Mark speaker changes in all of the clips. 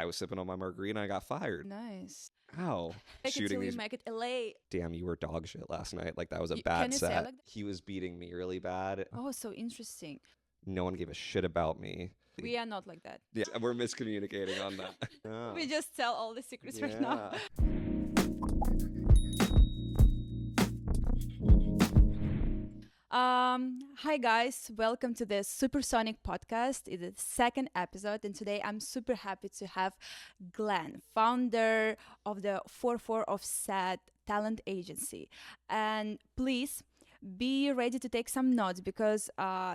Speaker 1: I was sipping on my margarita and I got fired.
Speaker 2: Nice.
Speaker 1: Ow.
Speaker 2: Make it
Speaker 1: Shooting
Speaker 2: till you
Speaker 1: these.
Speaker 2: make it LA.
Speaker 1: Damn, you were dog shit last night. Like, that was a
Speaker 2: Can
Speaker 1: bad
Speaker 2: you say
Speaker 1: set.
Speaker 2: like that?
Speaker 1: He was beating me really bad.
Speaker 2: Oh, so interesting.
Speaker 1: No one gave a shit about me.
Speaker 2: We are not like that.
Speaker 1: Yeah, we're miscommunicating on that. Yeah.
Speaker 2: We just tell all the secrets right now. Hi guys, welcome to the Supersonic podcast. It's the second episode, and today I'm super happy to have Glenn, founder of the 44 Offset talent agency. And please be ready to take some notes because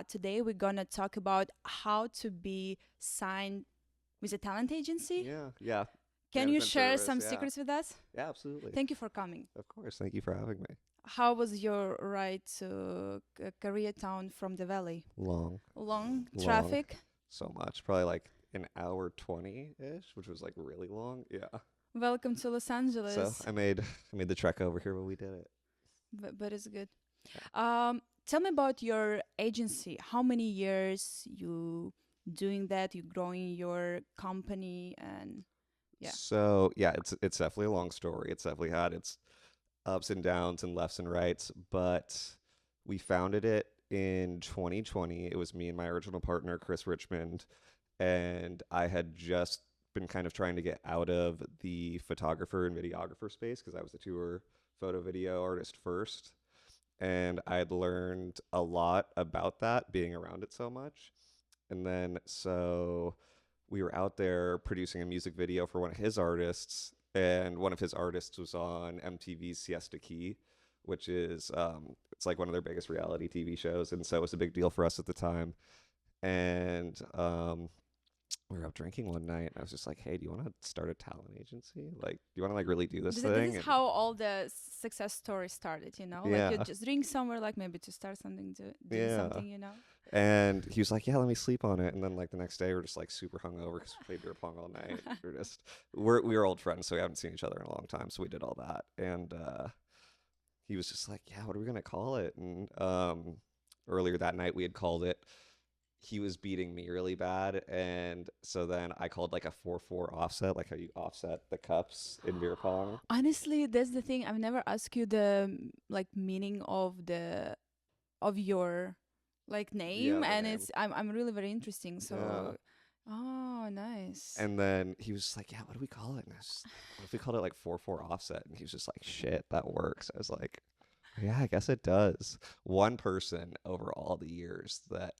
Speaker 2: today we're gonna talk about how to be signed with a talent agency.
Speaker 1: Yeah.
Speaker 2: Can you share
Speaker 1: nervous,
Speaker 2: some
Speaker 1: yeah.
Speaker 2: secrets with us?
Speaker 1: Yeah, absolutely.
Speaker 2: Thank you for coming.
Speaker 1: Of course. Thank you for having me.
Speaker 2: How was your ride to Koreatown from the valley?
Speaker 1: Long.
Speaker 2: Long traffic?
Speaker 1: So much. Probably like an hour 20-ish, which was like really long. Yeah.
Speaker 2: Welcome to Los Angeles.
Speaker 1: So I made the trek over here, but we did it.
Speaker 2: But it's good. Tell me about your agency. How many years you doing that? You growing your company and yeah.
Speaker 1: So yeah, it's definitely a long story. It's definitely had its ups and downs and lefts and rights, but we founded it in 2020. It was me and my original partner, Chris Richmond, and I had just been kind of trying to get out of the photographer and videographer space because I was a tour photo video artist first. And I had learned a lot about that being around it so much. And then so we were out there producing a music video for one of his artists, and one of his artists was on MTV's Siesta Key, which is it's like one of their biggest reality TV shows, and so it was a big deal for us at the time. And we were out drinking one night, and I was just like, "Hey, do you want to start a talent agency? Like, do you want to like really do this thing?"
Speaker 2: This is how all the success stories started, you know?
Speaker 1: Yeah.
Speaker 2: Like you just drink somewhere, like maybe to start something, do something, you know?
Speaker 1: And he was like, "Yeah, let me sleep on it." And then like the next day, we're just like super hungover because we played beer pong all night. We were old friends, so we haven't seen each other in a long time. So we did all that, and he was just like, "Yeah, what are we gonna call it?" And earlier that night, we had called it. He was beating me really bad, and so then I called like a 4/4 offset, like how you offset the cups in beer pong.
Speaker 2: Honestly, that's the thing. I've never asked you the like meaning of your like name,
Speaker 1: the
Speaker 2: and
Speaker 1: name.
Speaker 2: I'm really very interesting. So,
Speaker 1: Yeah.
Speaker 2: oh, nice.
Speaker 1: And then he was just like, "Yeah, what do we call it?" And I was, "What if we called it like 4/4 offset?" And he was just like, "Shit, that works." I was like, "Yeah, I guess it does." One person over all the years that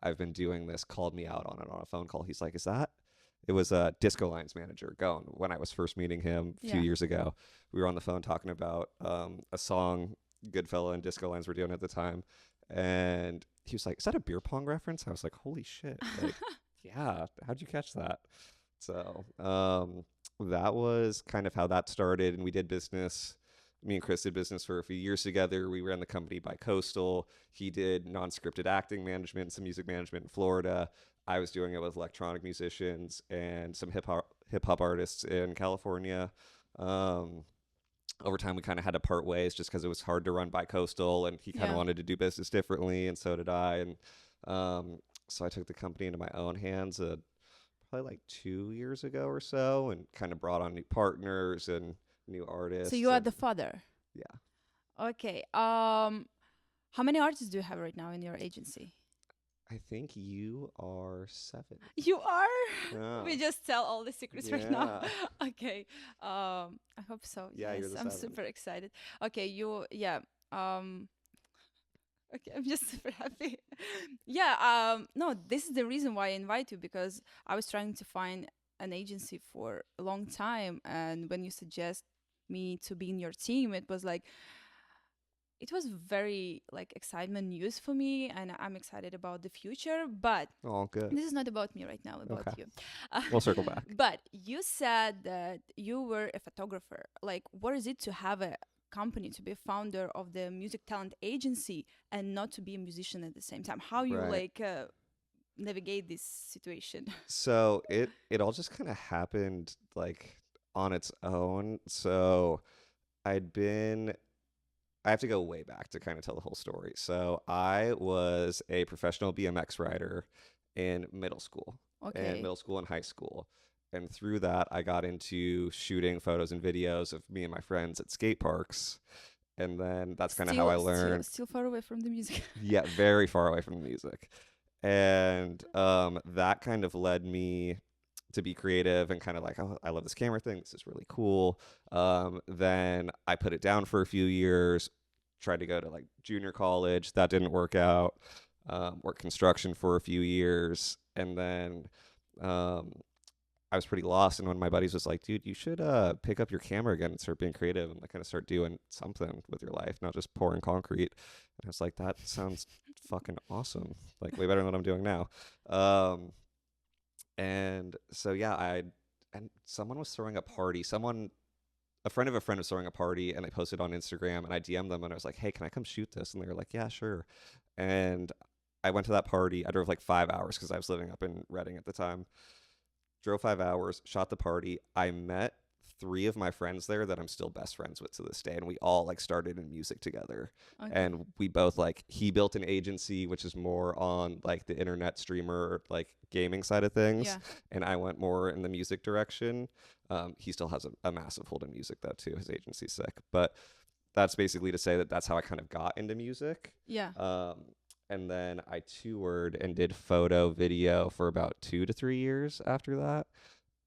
Speaker 1: I've been doing this called me out on it on a phone call. He's like, it was a Disco Lines manager, Gone. When I was first meeting him a few years ago, we were on the phone talking about a song Goodfella and Disco Lines were doing at the time. And he was like, "Is that a beer pong reference?" I was like, "Holy shit." Like, yeah, how'd you catch that? So that was kind of how that started. And we did business. Me and Chris did business for a few years together. We ran the company by Coastal. He did non-scripted acting management, some music management in Florida. I was doing it with electronic musicians and some hip hop artists in California. Over time, we kind of had to part ways just because it was hard to run by Coastal, and he kind of wanted to do business differently, and so did I. And so I took the company into my own hands probably like 2 years ago or so, and kind of brought on new partners and new artists.
Speaker 2: So you are the father.
Speaker 1: Yeah.
Speaker 2: Okay. How many artists do you have right now in your agency?
Speaker 1: I think you are 7.
Speaker 2: You are?
Speaker 1: Yeah.
Speaker 2: We just tell all the secrets right now. Okay. I hope so.
Speaker 1: Yeah,
Speaker 2: yes,
Speaker 1: you're the
Speaker 2: I'm
Speaker 1: 7th.
Speaker 2: super excited. Okay, okay, I'm just super happy. No, this is the reason why I invite you, because I was trying to find an agency for a long time, and when you suggest me to be in your team, it was very like excitement news for me, and I'm excited about the future. But
Speaker 1: Good.
Speaker 2: this is not about me right now, about you.
Speaker 1: We'll circle back.
Speaker 2: But you said that you were a photographer. Like, what is it to have a company, to be a founder of the music talent agency and not to be a musician at the same time? How you navigate this situation?
Speaker 1: So it all just kind of happened like on its own. So I have to go way back to kind of tell the whole story. So I was a professional BMX rider in middle school,
Speaker 2: Okay.
Speaker 1: and middle school and high school. And through that, I got into shooting photos and videos of me and my friends at skate parks. And then that's kind of how I learned.
Speaker 2: Still far away from the music.
Speaker 1: Yeah, very far away from the music. And that kind of led me to be creative and kind of like, oh, I love this camera thing. This is really cool. Then I put it down for a few years, tried to go to like junior college. That didn't work out. Worked construction for a few years. And then I was pretty lost. And one of my buddies was like, dude, you should pick up your camera again and start being creative and like kind of start doing something with your life, not just pouring concrete. And I was like, that sounds fucking awesome. Like way better than what I'm doing now. And so, yeah, and someone was throwing a party. A friend of a friend was throwing a party, and they posted on Instagram, and I DM'd them, and I was like, hey, can I come shoot this? And they were like, yeah, sure. And I went to that party. I drove like 5 hours because I was living up in Reading at the time. Drove 5 hours, shot the party. I met 3 of my friends there that I'm still best friends with to this day, and we all like started in music together. Okay. And we both like, he built an agency which is more on like the internet streamer like gaming side of things, yeah. And I went more in the music direction. He still has a massive hold in music though too. His agency's sick, but that's basically to say that that's how I kind of got into music.
Speaker 2: Yeah.
Speaker 1: And then I toured and did photo video for about 2 to 3 years after that.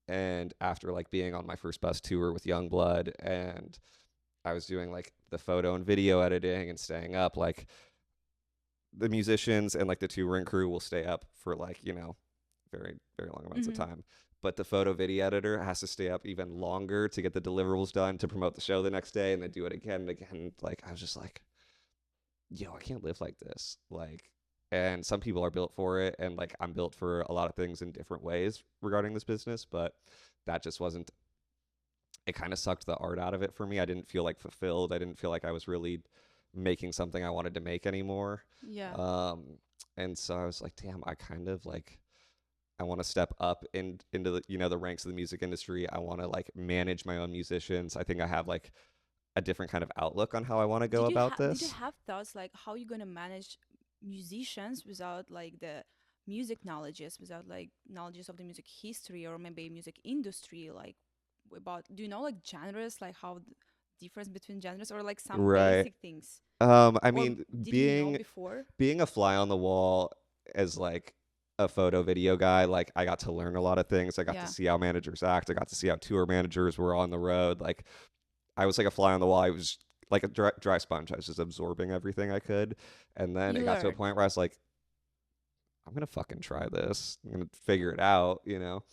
Speaker 1: And after like being on my first bus tour with Youngblood, and I was doing like the photo and video editing and staying up, like the musicians and like the touring crew will stay up for like, you know, very, very long amounts of time. But the photo video editor has to stay up even longer to get the deliverables done to promote the show the next day and then do it again and again. Like I was just like, yo, I can't live like this. Like, and some people are built for it, and like I'm built for a lot of things in different ways regarding this business, but that just wasn't, it kind of sucked the art out of it for me. I didn't feel like fulfilled. I didn't feel like I was really making something I wanted to make anymore.
Speaker 2: Yeah.
Speaker 1: And so I was like, damn, I kind of like, I want to step up into the, you know, the ranks of the music industry. I want to like manage my own musicians. I think I have like a different kind of outlook on how I want to go about this.
Speaker 2: Did you have thoughts like how you're going to manage musicians without like the music knowledges, without like knowledges of the music history or maybe music industry, like about, do you know like genres, like how the difference between genres or like some basic things?
Speaker 1: I mean, being a fly on the wall as like a photo video guy, like I got to learn a lot of things. I got to see how managers act. I got to see how tour managers were on the road. Like I was like a fly on the wall. I was like a dry sponge. I was just absorbing everything I could. And then it got to a point where I was like, I'm going to fucking try this. I'm going to figure it out, you know?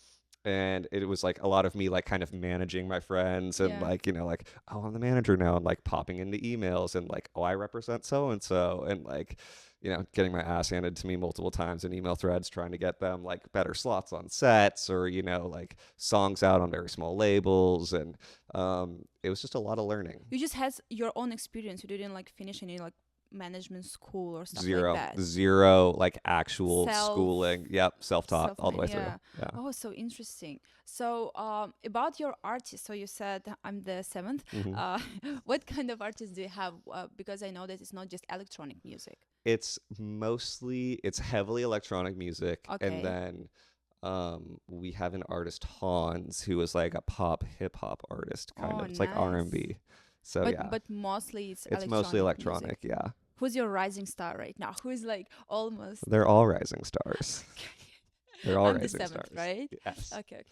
Speaker 1: And it was like a lot of me like kind of managing my friends and like, you know, like, oh, I'm the manager now, and like popping into emails and like, oh, I represent so-and-so, and like, you know, getting my ass handed to me multiple times in email threads, trying to get them like better slots on sets or, you know, like songs out on very small labels. And it was just a lot of learning.
Speaker 2: You just had your own experience. You didn't like finish any like management school or stuff
Speaker 1: Zero.
Speaker 2: like that.
Speaker 1: Zero like actual schooling. Yep, self-taught all the way through. Yeah.
Speaker 2: Oh, so interesting. So about your artist, so you said I'm the 7th. Mm-hmm. What kind of artists do you have? Because I know that it's not just electronic music.
Speaker 1: It's heavily electronic music. Okay. And then we have an artist, Hans, who is like a pop hip hop artist kind of. It's nice. Like R&B. So
Speaker 2: but mostly it's
Speaker 1: mostly electronic music. Yeah.
Speaker 2: Who's your rising star right now? Who is like almost?
Speaker 1: They're all rising stars. They're all rising
Speaker 2: the 7th,
Speaker 1: stars,
Speaker 2: right?
Speaker 1: Yes.
Speaker 2: Okay.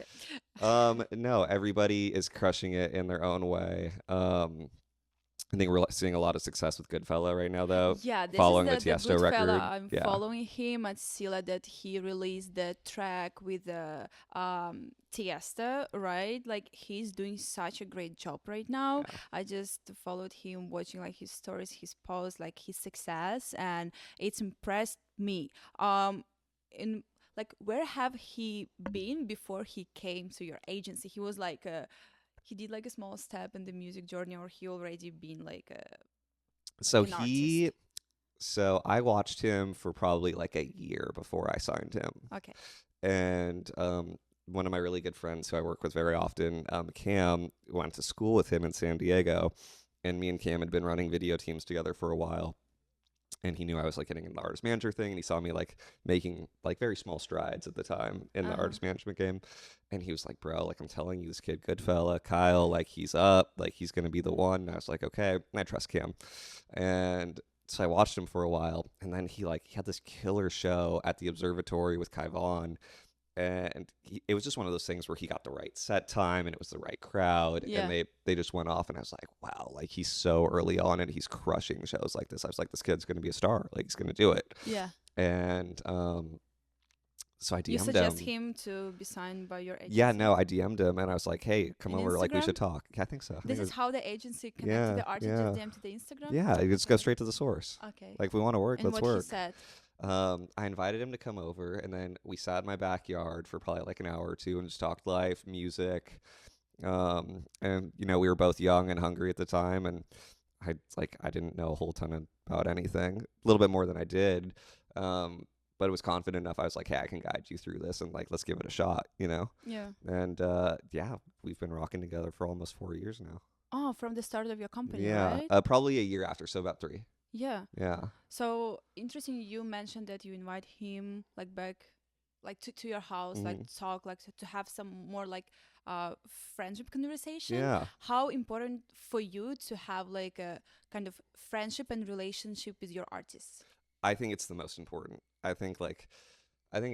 Speaker 1: No, everybody is crushing it in their own way. I think we're seeing a lot of success with Goodfella right now, though.
Speaker 2: Yeah, this
Speaker 1: following
Speaker 2: is
Speaker 1: the Tiesto record.
Speaker 2: I'm following him at Sila that he released the track with the Tiesto, right? Like he's doing such a great job right now. Yeah. I just followed him, watching like his stories, his posts, like his success, and it's impressed me. In like, where have he been before he came to your agency? He was like he did like a small step in the music journey, or he already been like
Speaker 1: So I watched him for probably like a year before I signed him.
Speaker 2: Okay.
Speaker 1: And one of my really good friends who I work with very often, Cam, went to school with him in San Diego, and me and Cam had been running video teams together for a while. and he knew I was like getting in the artist manager thing, and he saw me like making like very small strides at the time in the artist management game, and he was like, bro, like I'm telling you, this kid, good fella, Kyle, like he's up, like he's gonna be the one. And I was like, okay, and I trust Cam. And so I watched him for a while, and then he had this killer show at the observatory with Kai Vaughn, and it was just one of those things where he got the right set time and it was the right crowd,
Speaker 2: Yeah.
Speaker 1: and they just went off, and I was like, wow, like he's so early on and he's crushing shows like this. I was like, this kid's gonna be a star, like he's gonna do it.
Speaker 2: Yeah.
Speaker 1: And so I DM'd
Speaker 2: You suggest
Speaker 1: him.
Speaker 2: him to be signed by your agency?
Speaker 1: Yeah, no, I DM'd him and I was like, hey, come
Speaker 2: In
Speaker 1: over, like we
Speaker 2: Instagram?
Speaker 1: should talk. Yeah, I think so. I
Speaker 2: This
Speaker 1: think it
Speaker 2: is
Speaker 1: was-
Speaker 2: how the agency connects
Speaker 1: Yeah,
Speaker 2: to the artist,
Speaker 1: yeah.
Speaker 2: just DM to the Instagram?
Speaker 1: yeah, you just go
Speaker 2: Okay.
Speaker 1: straight to the source.
Speaker 2: Okay.
Speaker 1: Like if we want to work,
Speaker 2: And
Speaker 1: let's
Speaker 2: what he
Speaker 1: work.
Speaker 2: said?
Speaker 1: I invited him to come over, and then we sat in my backyard for probably like an hour or two and just talked life, music. And you know, we were both young and hungry at the time, and I didn't know a whole ton about anything, a little bit more than I did. But it was confident enough. I was like, hey, I can guide you through this, and like, let's give it a shot, you know?
Speaker 2: Yeah.
Speaker 1: And yeah, we've been rocking together for almost 4 years now.
Speaker 2: Oh, from the start of your company,
Speaker 1: Yeah,
Speaker 2: right?
Speaker 1: probably a year after, so about 3.
Speaker 2: Yeah.
Speaker 1: Yeah.
Speaker 2: So interesting. You mentioned that you invite him like back, like to your house, like to talk, like to have some more like friendship conversation.
Speaker 1: Yeah.
Speaker 2: How important for you to have like a kind of friendship and relationship with your artists?
Speaker 1: I think it's the most important. I think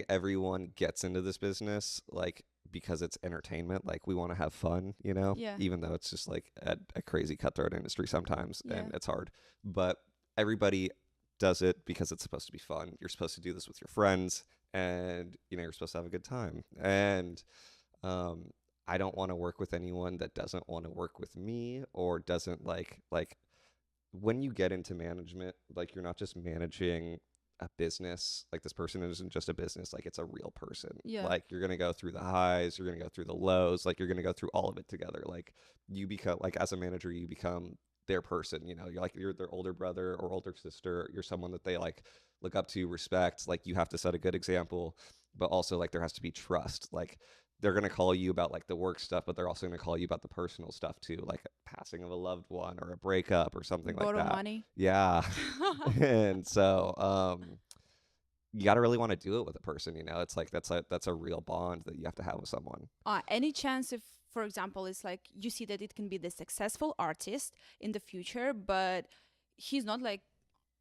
Speaker 1: everyone gets into this business like because it's entertainment. Like we want to have fun, you know,
Speaker 2: Yeah.
Speaker 1: even though it's just like a crazy cutthroat industry sometimes, and
Speaker 2: Yeah.
Speaker 1: it's hard. But everybody does it because it's supposed to be fun. You're supposed to do this with your friends, and you know you're supposed to have a good time. And I don't want to work with anyone that doesn't want to work with me or doesn't like when you get into management, like you're not just managing a business. Like this person isn't just a business, like it's a real person.
Speaker 2: Yeah.
Speaker 1: Like you're gonna go through the highs, you're gonna go through the lows, like you're gonna go through all of it together. Like you become, like as a manager, you become their person, you know, you're their older brother or older sister, you're someone that they like look up to, respect. Like you have to set a good example, but also like there has to be trust. Like they're going to call you about like the work stuff, but they're also going to call you about the personal stuff too, like a passing of a loved one or a breakup or something like
Speaker 2: Borrow
Speaker 1: that.
Speaker 2: money.
Speaker 1: Yeah. And so you got to really want to do it with a person, you know. It's like that's a real bond that you have to have with someone.
Speaker 2: Any chance if, for example, it's like you see that it can be the successful artist in the future, but he's not like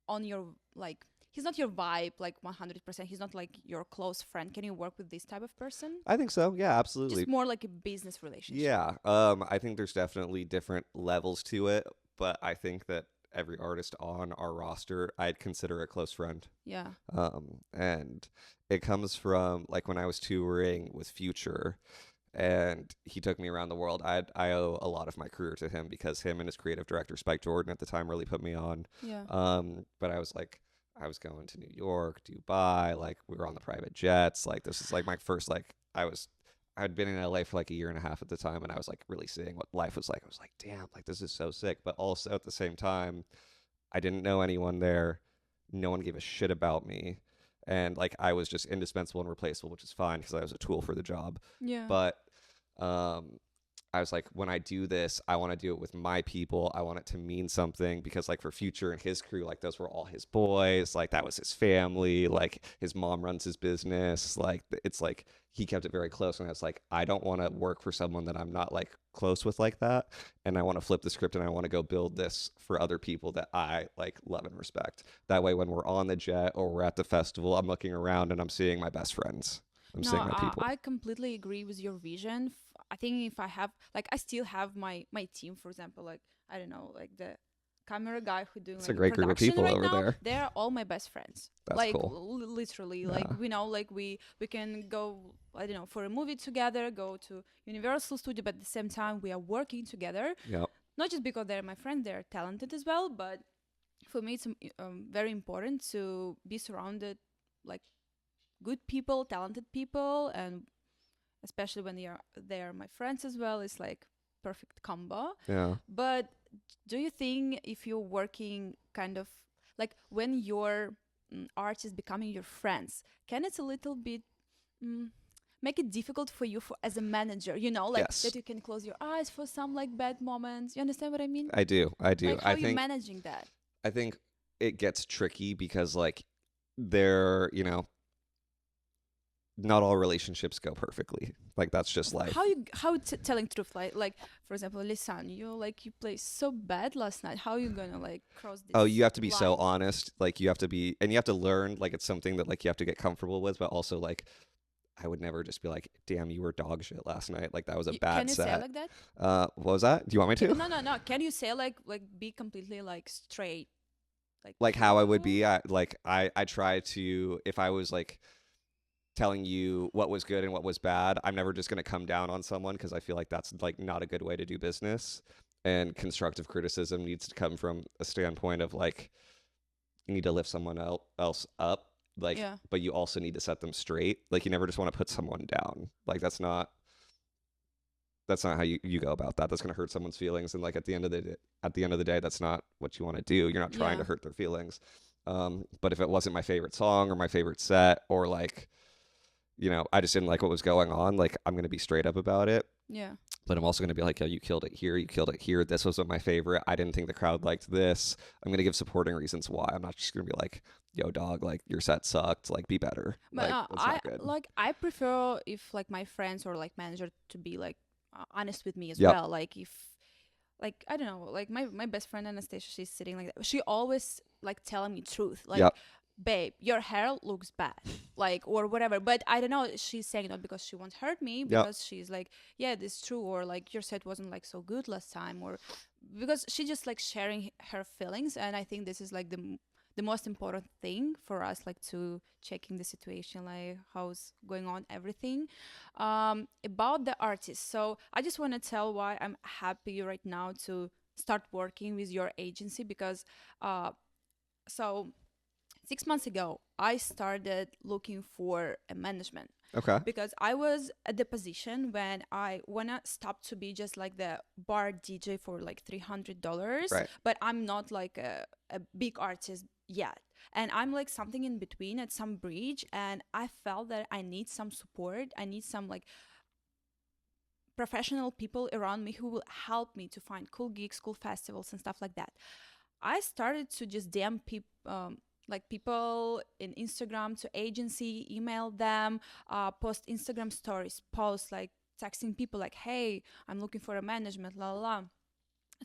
Speaker 2: on your like he's not your vibe like 100%. He's not like your close friend. Can you work with this type of person?
Speaker 1: I think so. Yeah, absolutely.
Speaker 2: Just more like a business relationship.
Speaker 1: Yeah. I think there's definitely different levels to it, but I think that every artist on our roster, I'd consider a close friend.
Speaker 2: Yeah.
Speaker 1: And it comes from like when I was touring with Future, and he took me around the world. I owe a lot of my career to him because him and his creative director Spike Jordan at the time really put me on.
Speaker 2: Yeah.
Speaker 1: But I was going to New York, Dubai, like we were on the private jets. Like this is like my first I'd been in LA for like a year and a half at the time, and I was like really seeing what life was like. I was like, damn, like this is so sick. But also at the same time, I didn't know anyone there. No one gave a shit about me. And like I was just indispensable and replaceable, which is fine because I was a tool for the job.
Speaker 2: Yeah.
Speaker 1: But I was like, when I do this, I want to do it with my people. I want it to mean something because like for Future and his crew, like those were all his boys. Like that was his family. Like his mom runs his business. Like it's like he kept it very close. And I was like, I don't want to work for someone that I'm not like close with like that. And I want to flip the script and I want to go build this for other people that I like love and respect. That way, when we're on the jet or we're at the festival, I'm looking around and I'm seeing my best friends. I'm seeing my people.
Speaker 2: I completely agree with your vision. I think if I have, like, I still have my team, for example, like, I don't know, like the camera guy who doing
Speaker 1: It's
Speaker 2: like
Speaker 1: a great group of people
Speaker 2: right
Speaker 1: over
Speaker 2: now,
Speaker 1: there.
Speaker 2: They're all my best friends.
Speaker 1: That's
Speaker 2: like
Speaker 1: cool.
Speaker 2: Literally, like we know, like we can go, I don't know, for a movie together, go to Universal Studio, but at the same time we are working together.
Speaker 1: Yep.
Speaker 2: Not just because they're my friends, they're talented as well, but for me it's very important to be surrounded like good people, talented people, and especially when they are my friends as well, it's like perfect combo.
Speaker 1: Yeah.
Speaker 2: But do you think if you're working kind of like when your artists becoming your friends, can it a little bit make it difficult for you as a manager, you know, like
Speaker 1: Yes.
Speaker 2: that you can close your eyes for some like bad moments? You understand what I mean?
Speaker 1: I do.
Speaker 2: Like how
Speaker 1: I
Speaker 2: you
Speaker 1: think
Speaker 2: managing that?
Speaker 1: I think it gets tricky because like they're, not all relationships go perfectly. Like that's just life.
Speaker 2: Telling truth, like for example, Leisan, you play so bad last night. How you gonna like cross this
Speaker 1: Oh, you have to be so
Speaker 2: line?
Speaker 1: honest. Like you have to be, and you have to learn. Like it's something that like you have to get comfortable with. But also like, I would never just be like, "Damn, you were dog shit last night. Like that was a
Speaker 2: Can
Speaker 1: bad
Speaker 2: you say it
Speaker 1: set."
Speaker 2: like that?
Speaker 1: What was that? Do you want me to?
Speaker 2: No. Can you say like be completely like straight,
Speaker 1: Like how I would
Speaker 2: true?
Speaker 1: be. I try to, if I was like telling you what was good and what was bad, I'm never just going to come down on someone because I feel like that's like not a good way to do business. And constructive criticism needs to come from a standpoint of like you need to lift someone else up, like,
Speaker 2: Yeah.
Speaker 1: but you also need to set them straight. Like you never just want to put someone down. Like that's not how you go about that. That's going to hurt someone's feelings. And like at the end of the day, that's not what you want to do. You're not trying to
Speaker 2: Yeah.
Speaker 1: hurt their feelings. But if it wasn't my favorite song or my favorite set, or like, I just didn't like what was going on, like I'm going to be straight up about it.
Speaker 2: Yeah.
Speaker 1: But I'm also going to be like, yo, you killed it here. You killed it here. This wasn't my favorite. I didn't think the crowd liked this. I'm going to give supporting reasons why. I'm not just going to be like, yo, dog, like your set sucked. Like be better.
Speaker 2: But
Speaker 1: Like that's not good.
Speaker 2: I prefer if like my friends or like manager to be like honest with me as
Speaker 1: Yep.
Speaker 2: well. Like if like I don't know, like my best friend Anastasia, she's sitting like that. She always like telling me truth. Like,
Speaker 1: Yep.
Speaker 2: babe, your hair looks bad. Like or whatever. But I don't know, she's saying not because she won't hurt me,
Speaker 1: Yep.
Speaker 2: because she's like, yeah, this is true, or like your set wasn't like so good last time, or because she just like sharing her feelings. And I think this is like the most important thing for us, like to checking the situation, like how's going on, everything. About the artist, so I just want to tell why I'm happy right now to start working with your agency, because so 6 months ago I started looking for a management,
Speaker 1: Okay.
Speaker 2: because I was at the position when I wanna stop to be just like the bar DJ for like $300,
Speaker 1: Right.
Speaker 2: but I'm not like a big artist yet. And I'm like something in between at some bridge, and I felt that I need some support. I need some like professional people around me who will help me to find cool gigs, cool festivals, and stuff like that. I started to just DM people. Like people in Instagram to agency, email them, post Instagram stories, post like texting people like, hey, I'm looking for a management, la la la.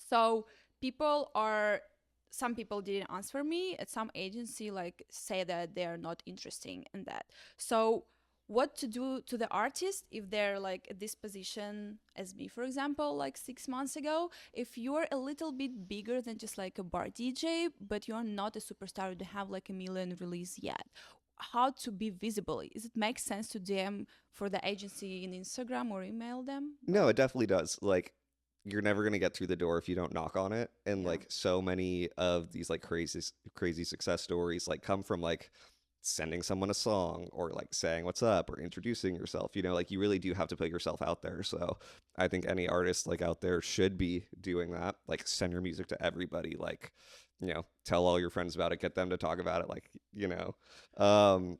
Speaker 2: So people are, some people didn't answer me at some agency, like say that they're not interested in that. So what to do to the artist if they're like at this position as me, for example, like 6 months ago? If you're a little bit bigger than just like a bar DJ, but you're not a superstar, you don't have like a million release yet, how to be visible? Is it make sense to DM for the agency in Instagram or email them?
Speaker 1: No, it definitely does. Like you're never going to get through the door if you don't knock on it. And
Speaker 2: Yeah.
Speaker 1: like so many of these like crazy success stories like come from like sending someone a song or like saying what's up or introducing yourself. Like you really do have to put yourself out there. So I think any artist like out there should be doing that. Like send your music to everybody. Like, tell all your friends about it, get them to talk about it. Like, um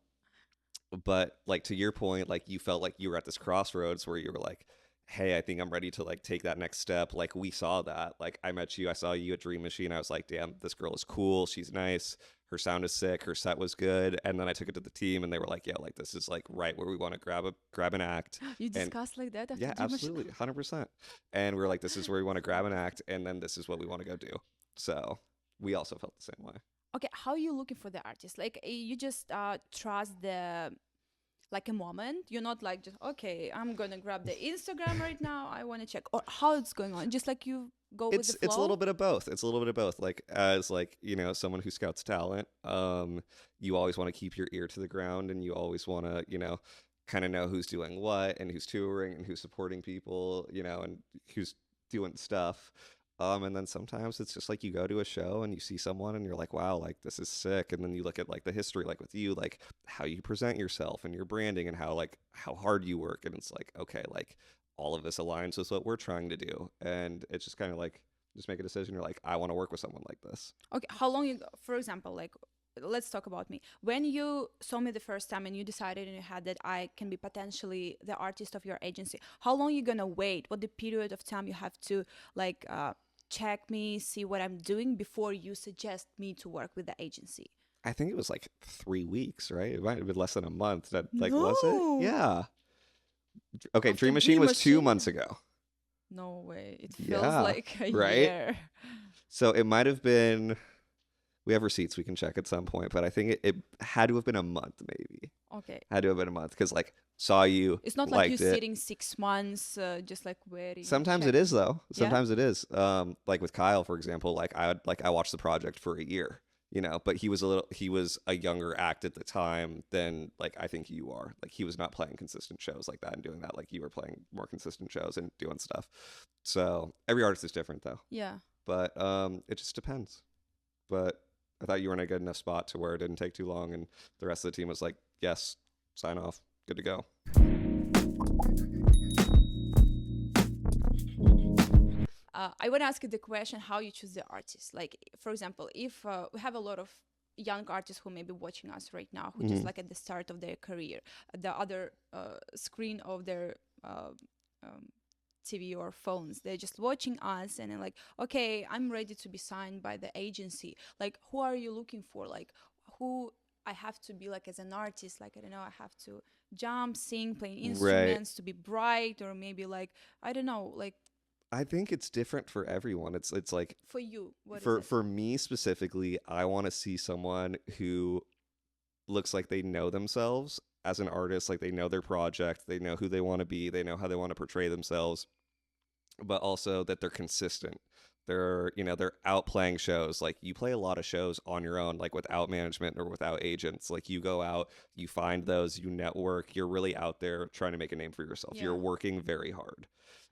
Speaker 1: but like to your point, like you felt like you were at this crossroads where you were like, hey, I think I'm ready to like take that next step. Like we saw that. Like I saw you at Dream Machine. I was like, damn, this girl is cool. She's nice. Her sound is sick. Her set was good. And then I took it to the team and they were like, yeah, like this is like right where we want to grab an act.
Speaker 2: You
Speaker 1: And
Speaker 2: discussed like that after
Speaker 1: yeah,
Speaker 2: Dream Machine?
Speaker 1: absolutely, 100%. And we are like, this is where we want to grab an act, and then this is what we want to go do. So we also felt the same way.
Speaker 2: Okay, how are you looking for the artist? Like you just trust the like a moment. You're not like just okay, I'm gonna grab the Instagram right now. I want to check, or how it's going on. Just like you go with the
Speaker 1: It's a
Speaker 2: flow.
Speaker 1: little bit of both. It's a little bit of both. Like as like someone who scouts talent, you always want to keep your ear to the ground, and you always want to kind of know who's doing what and who's touring and who's supporting people, and who's doing stuff. And then sometimes it's just like you go to a show and you see someone and you're like, wow, like this is sick. And then you look at like the history, like with you, like how you present yourself and your branding and how hard you work. And it's like, okay, like all of this aligns with what we're trying to do. And it's just kind of like, just make a decision. You're like, I want to work with someone like this.
Speaker 2: Okay, how long you, for example, like let's talk about me. When you saw me the first time and you decided in your head that I can be potentially the artist of your agency, how long you gonna wait? What the period of time you have to like check me, see what I'm doing before you suggest me to work with the agency?
Speaker 1: I think it was like 3 weeks, right? It might have been less than a month. That was it?
Speaker 2: No.
Speaker 1: Yeah. Okay,
Speaker 2: After
Speaker 1: Dream Machine
Speaker 2: Dream
Speaker 1: was 2
Speaker 2: Machine?
Speaker 1: months ago.
Speaker 2: No way. It feels
Speaker 1: Yeah,
Speaker 2: like a
Speaker 1: right?
Speaker 2: year.
Speaker 1: So it might have been. We have receipts we can check at some point, but I think it had to have been a month, maybe.
Speaker 2: Okay.
Speaker 1: Had to have been a month because like saw you,
Speaker 2: It's not like you
Speaker 1: liked it.
Speaker 2: sitting 6 months just like waiting.
Speaker 1: Sometimes
Speaker 2: check.
Speaker 1: it is though.
Speaker 2: Yeah?
Speaker 1: Sometimes it is. Like with Kyle, for example, I watched the project for a year, but he was a younger act at the time than like I think you are. Like he was not playing consistent shows like that and doing that. Like you were playing more consistent shows and doing stuff. So every artist is different though.
Speaker 2: Yeah.
Speaker 1: But it just depends. But I thought you were in a good enough spot to where it didn't take too long, and the rest of the team was like, yes, sign off, good to go.
Speaker 2: I want to ask you the question how you choose the artist. Like, for example, if we have a lot of young artists who may be watching us right now, who just like at the start of their career, the other screen of their TV or phones, they're just watching us and they're like, okay, I'm ready to be signed by the agency. Like, who are you looking for? Like, who I have to be like as an artist? Like, I don't know, I have to jump, sing, play instruments, to be bright, or maybe like, I don't know, like.
Speaker 1: I think it's different for everyone. It's like
Speaker 2: for you, what is it?
Speaker 1: For me specifically, I want to see someone who looks like they know themselves as an artist, like they know their project, they know who they want to be, they know how they want to portray themselves, but also that they're consistent. They're out playing shows. Like you play a lot of shows on your own, like without management or without agents. Like you go out, you find those, you network, you're really out there trying to make a name for yourself.
Speaker 2: Yeah.
Speaker 1: You're working very hard.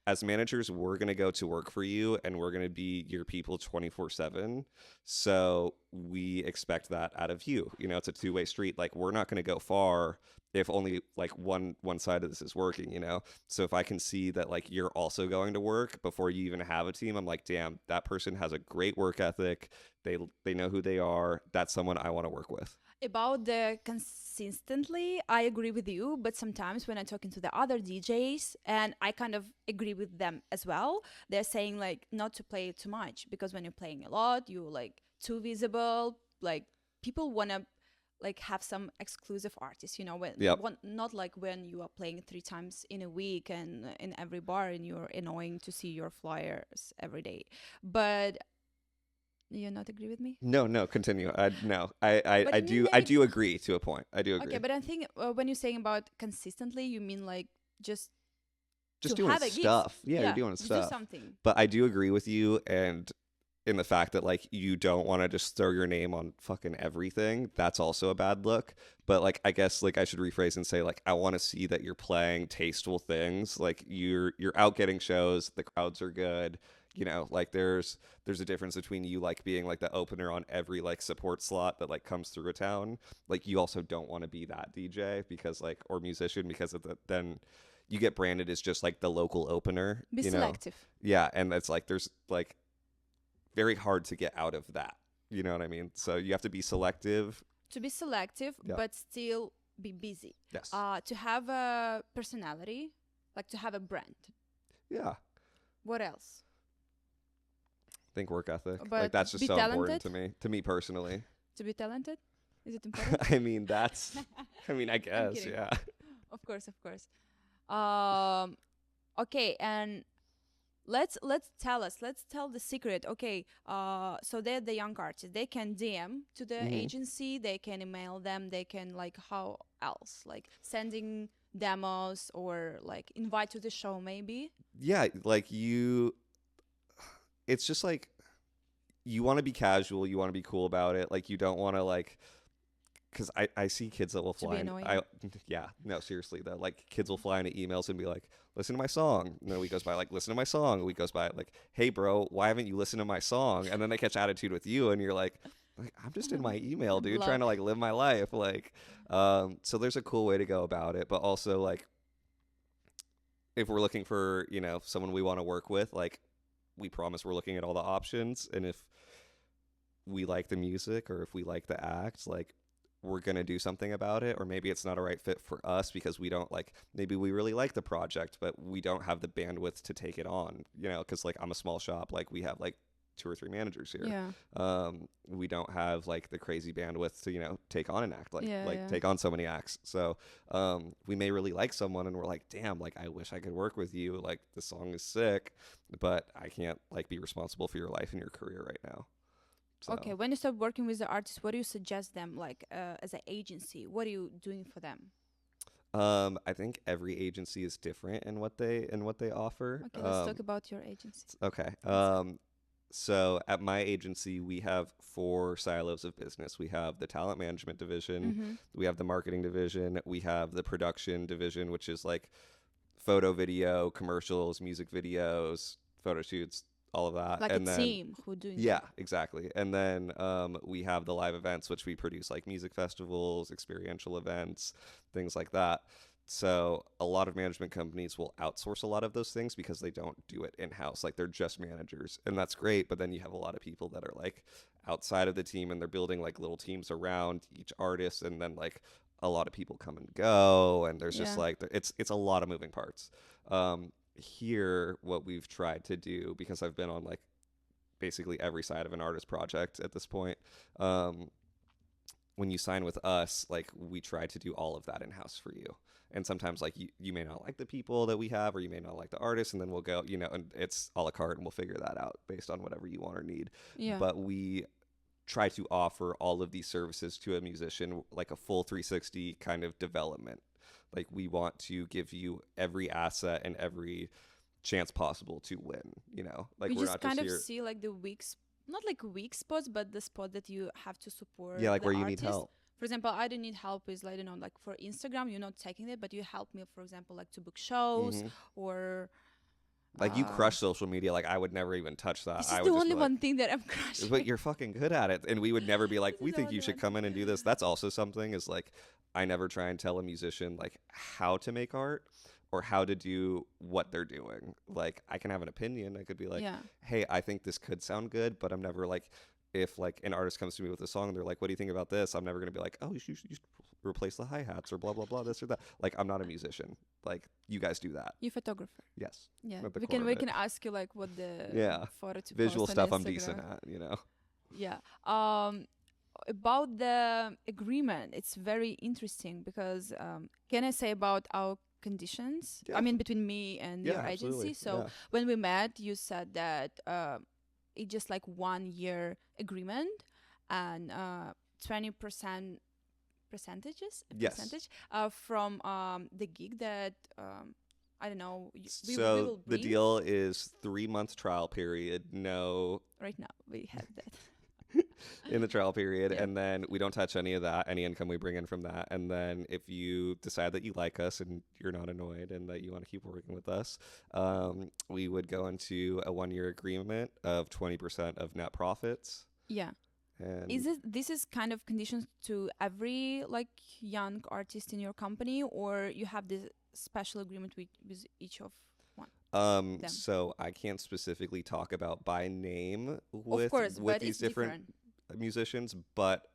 Speaker 1: As managers, we're going to go to work for you and we're going to be your people 24/7. So we expect that out of you. It's a two-way street. Like we're not going to go far if only like one side of this is working, So if I can see that like you're also going to work before you even have a team, I'm like, damn, that person has a great work ethic. They know who they are. That's someone I want to work with.
Speaker 2: About the consistently, I agree with you, but sometimes when I'm talking to the other DJs, and I kind of agree with them as well, they're saying like not to play too much, because when you're playing a lot, you're like too visible. Like people want to like have some exclusive artists, not like when you are playing 3 times in a week and in every bar and you're annoying to see your flyers every day. But you not agree with me?
Speaker 1: No, continue. I do agree to a point. I do agree.
Speaker 2: Okay, but I think when you're saying about consistently, you mean like just
Speaker 1: doing
Speaker 2: have a
Speaker 1: stuff.
Speaker 2: gig.
Speaker 1: Yeah, you're doing
Speaker 2: just
Speaker 1: stuff.
Speaker 2: do something.
Speaker 1: But I do agree with you, and in the fact that like you don't want to just throw your name on fucking everything. That's also a bad look. But like I guess like I should rephrase and say like I want to see that you're playing tasteful things. Like you're out getting shows. The crowds are good. Like there's a difference between you like being like the opener on every like support slot that like comes through a town. Like you also don't want to be that DJ because like or musician because of then you get branded as just like the local opener.
Speaker 2: Be selective.
Speaker 1: Yeah, and it's like there's like very hard to get out of that. You know what I mean? So you have to be selective.
Speaker 2: To be selective, but still be busy.
Speaker 1: Yes.
Speaker 2: To have a personality, like to have a brand.
Speaker 1: Yeah.
Speaker 2: What else?
Speaker 1: I think work ethic.
Speaker 2: But
Speaker 1: like that's just so
Speaker 2: talented?
Speaker 1: important to me personally.
Speaker 2: To be talented? Is it important?
Speaker 1: I mean I guess, yeah.
Speaker 2: Of course. Okay, and let's tell the secret. Okay, so they're the young artists. They can DM to the agency, they can email them, they can like how else? Like sending demos or like invite to the show maybe?
Speaker 1: Yeah, like it's just like you want to be casual, you want to be cool about it. Like you don't want to like, because I see kids that will fly. Seriously though, like kids will fly into emails and be like, listen to my song. And then a week goes by, like, listen to my song. A week goes by, like, hey bro, why haven't you listened to my song? And then they catch attitude with you and you're like I'm just in my email, dude, trying to like live my life. Like, so there's a cool way to go about it. But also like, if we're looking for, someone we want to work with, like, we promise we're looking at all the options, and if we like the music or if we like the act, like we're gonna do something about it. Or maybe it's not a right fit for us because we don't like, maybe we really like the project but we don't have the bandwidth to take it on, because like I'm a small shop, like we have like 2 or 3 managers here.
Speaker 2: Yeah.
Speaker 1: We don't have like the crazy bandwidth to, you know, take on an act,
Speaker 2: Yeah.
Speaker 1: take on so many acts. So we may really like someone and we're like, damn, like I wish I could work with you. Like the song is sick, but I can't like be responsible for your life and your career right now. So.
Speaker 2: Okay, when you start working with the artists, what do you suggest them, like as an agency? What are you doing for them?
Speaker 1: I think every agency is different in what they offer.
Speaker 2: Okay, let's talk about your agency.
Speaker 1: Okay. So at my agency, we have 4 silos of business. We have the talent management division, we have the marketing division, we have the production division, which is like photo, video, commercials, music videos, photo shoots, all of that.
Speaker 2: Like
Speaker 1: and
Speaker 2: a
Speaker 1: then,
Speaker 2: team who doing
Speaker 1: yeah, exactly. And then we have the live events, which we produce like music festivals, experiential events, things like that. So a lot of management companies will outsource a lot of those things because they don't do it in-house. Like they're just managers, and that's great. But then you have a lot of people that are like outside of the team, and they're building like little teams around each artist, and then like a lot of people come and go, and there's just like it's a lot of moving parts. Here, what we've tried to do, because I've been on like basically every side of an artist project at this point, when you sign with us, like we try to do all of that in-house for you. And sometimes like you may not like the people that we have, or you may not like the artist, and then we'll go, you know, and it's a la carte, and we'll figure that out based on whatever you want or need.
Speaker 2: Yeah.
Speaker 1: But we try to offer all of these services to a musician, like a full 360 kind of development. Like we want to give you every asset and every chance possible to win, you know, like
Speaker 2: we
Speaker 1: we're
Speaker 2: just
Speaker 1: not
Speaker 2: kind
Speaker 1: just
Speaker 2: of
Speaker 1: here.
Speaker 2: see like the not like weak spots, but the spot that you have to support.
Speaker 1: Yeah, like
Speaker 2: the
Speaker 1: where you
Speaker 2: artist.
Speaker 1: need help.
Speaker 2: For example, I don't need help with, like, I don't know, like for Instagram, you're not taking it, but you help me, for example, like to book shows or.
Speaker 1: Like you crush social media. Like I would never even touch that.
Speaker 2: This
Speaker 1: I
Speaker 2: is
Speaker 1: would
Speaker 2: the
Speaker 1: just
Speaker 2: only
Speaker 1: be
Speaker 2: one thing that I'm crushing.
Speaker 1: but you're fucking good at it. And we would never be like,
Speaker 2: This
Speaker 1: we
Speaker 2: is the
Speaker 1: think you
Speaker 2: only
Speaker 1: should
Speaker 2: one.
Speaker 1: come in and do this. That's also something is like, I never try and tell a musician like how to make art or how to do what they're doing. Like I can have an opinion. I could be like, hey, I think this could sound good, but I'm never like, if like an artist comes to me with a song and they're like, what do you think about this? I'm never going to be like, oh, you should replace the hi-hats or blah, blah, blah, this or that. Like, I'm not a musician. Like, you guys do that.
Speaker 2: You photographer.
Speaker 1: Yes.
Speaker 2: Yeah.
Speaker 1: At the
Speaker 2: We
Speaker 1: core
Speaker 2: can
Speaker 1: of
Speaker 2: can
Speaker 1: it.
Speaker 2: ask you like what the photo to
Speaker 1: Visual
Speaker 2: post on
Speaker 1: stuff I'm
Speaker 2: Instagram.
Speaker 1: decent at, you know.
Speaker 2: Yeah. About the agreement, it's very interesting because can I say about our conditions?
Speaker 1: Yeah.
Speaker 2: I mean, between me and your
Speaker 1: absolutely.
Speaker 2: agency. So when we met, you said that it's just like 1 year agreement and 20% percentage from the gig that I don't know. We will
Speaker 1: the
Speaker 2: bring.
Speaker 1: deal is 3-month trial period. No.
Speaker 2: Right now we have that.
Speaker 1: In the trial period,
Speaker 2: Yeah.
Speaker 1: and then we don't touch any of that, any income we bring in from that. And then if you decide that you like us and you're not annoyed and that you want to keep working with us, we would go into a 1-year agreement of 20% of net profits.
Speaker 2: Yeah.
Speaker 1: And
Speaker 2: This is kind of conditions to every like young artist in your company, or you have this special agreement with each of one?
Speaker 1: So I can't specifically talk about by name
Speaker 2: Of course,
Speaker 1: with
Speaker 2: but
Speaker 1: these
Speaker 2: it's
Speaker 1: different musicians, but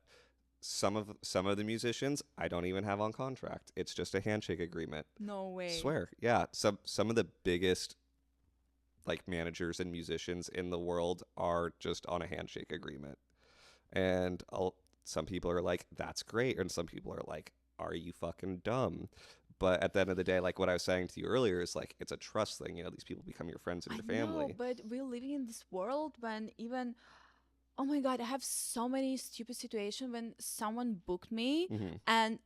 Speaker 1: some of the musicians I don't even have on contract. It's just a handshake agreement.
Speaker 2: No way.
Speaker 1: Swear. Yeah. Some of the biggest like managers and musicians in the world are just on a handshake agreement. And some people are like, that's great. And some people are like, are you fucking dumb? But at the end of the day, like what I was saying to you earlier is like, it's a trust thing. You know, these people become your friends and your family.
Speaker 2: know, but we're living in this world when even, oh my God, I have so many stupid situations when someone booked me and